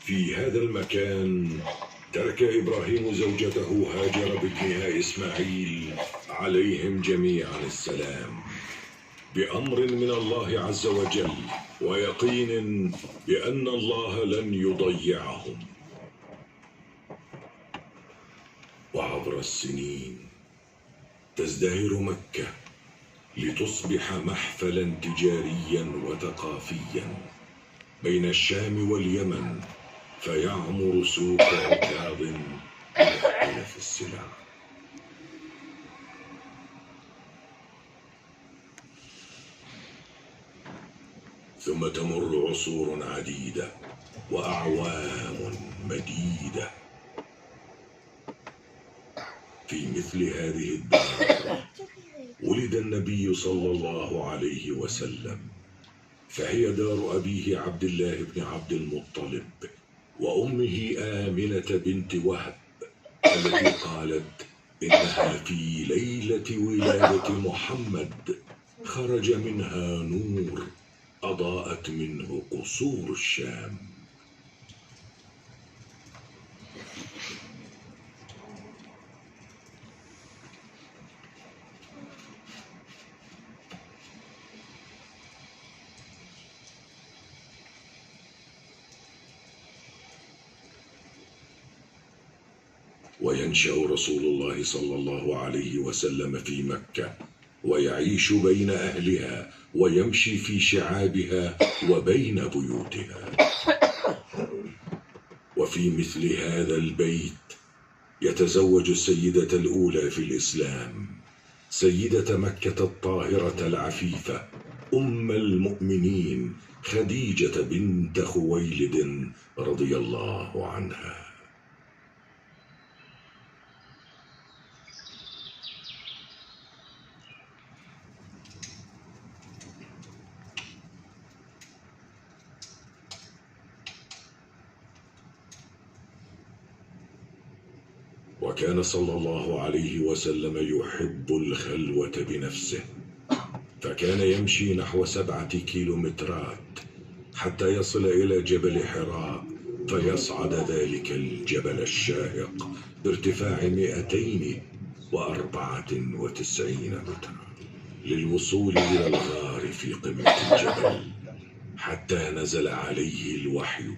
في هذا المكان ترك إبراهيم زوجته هاجر بابنها إسماعيل عليهم جميعا السلام، بأمر من الله عز وجل ويقين بأن الله لن يضيعهم. وعبر السنين تزدهر مكة لتصبح محفلا تجاريا وثقافيا بين الشام واليمن، فيعمر سوق عكاظ بمختلف السلع. ثم تمر عصور عديدة وأعوام مديدة. في مثل هذه الدار ولد النبي صلى الله عليه وسلم، فهي دار أبيه عبد الله بن عبد المطلب وأمه آمنة بنت وهب، التي قالت إنها في ليلة ولادة محمد خرج منها نور أضاءت منه قصور الشام. وينشأ رسول الله صلى الله عليه وسلم في مكة، ويعيش بين أهلها ويمشي في شعابها وبين بيوتها. وفي مثل هذا البيت يتزوج السيدة الأولى في الإسلام، سيدة مكة الطاهرة العفيفة أم المؤمنين خديجة بنت خويلد رضي الله عنها. وكان صلى الله عليه وسلم يحب الخلوة بنفسه، فكان يمشي نحو 7 كيلومترات حتى يصل إلى جبل حراء، فيصعد ذلك الجبل الشاهق بارتفاع 294 مترا للوصول إلى الغار في قمة الجبل، حتى نزل عليه الوحي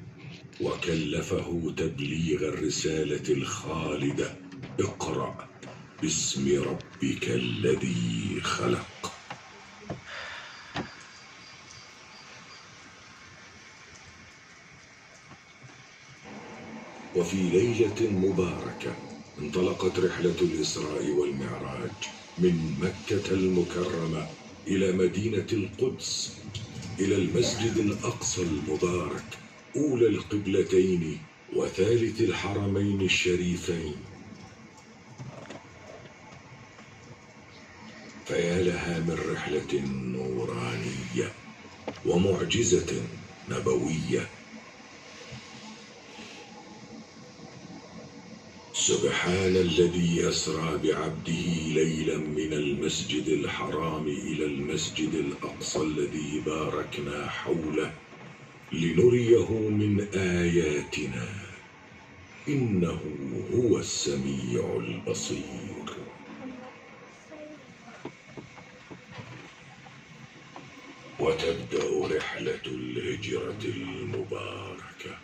وكلفه تبليغ الرسالة الخالدة: اقرأ باسم ربك الذي خلق. وفي ليلة مباركة انطلقت رحلة الإسراء والمعراج من مكة المكرمة إلى مدينة القدس، إلى المسجد الأقصى المبارك، أولى القبلتين وثالث الحرمين الشريفين. فيا لها من رحلة نورانية ومعجزة نبوية. سبحان الذي أسرى بعبده ليلا من المسجد الحرام إلى المسجد الأقصى الذي باركنا حوله لنريه من آياتنا، إنه هو السميع البصير. وتبدأ رحلة الهجرة المباركة.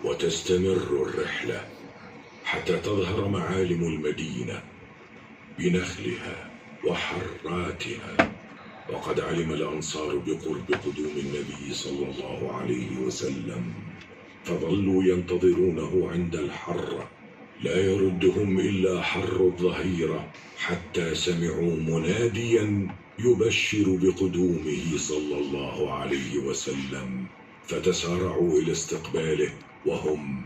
وتستمر الرحلة حتى تظهر معالم المدينة بنخلها وحراتها. وقد علم الأنصار بقرب قدوم النبي صلى الله عليه وسلم، فظلوا ينتظرونه عند الحرة، لا يردهم إلا حر الظهيرة، حتى سمعوا مناديا يبشر بقدومه صلى الله عليه وسلم، فتسارعوا إلى استقباله وهم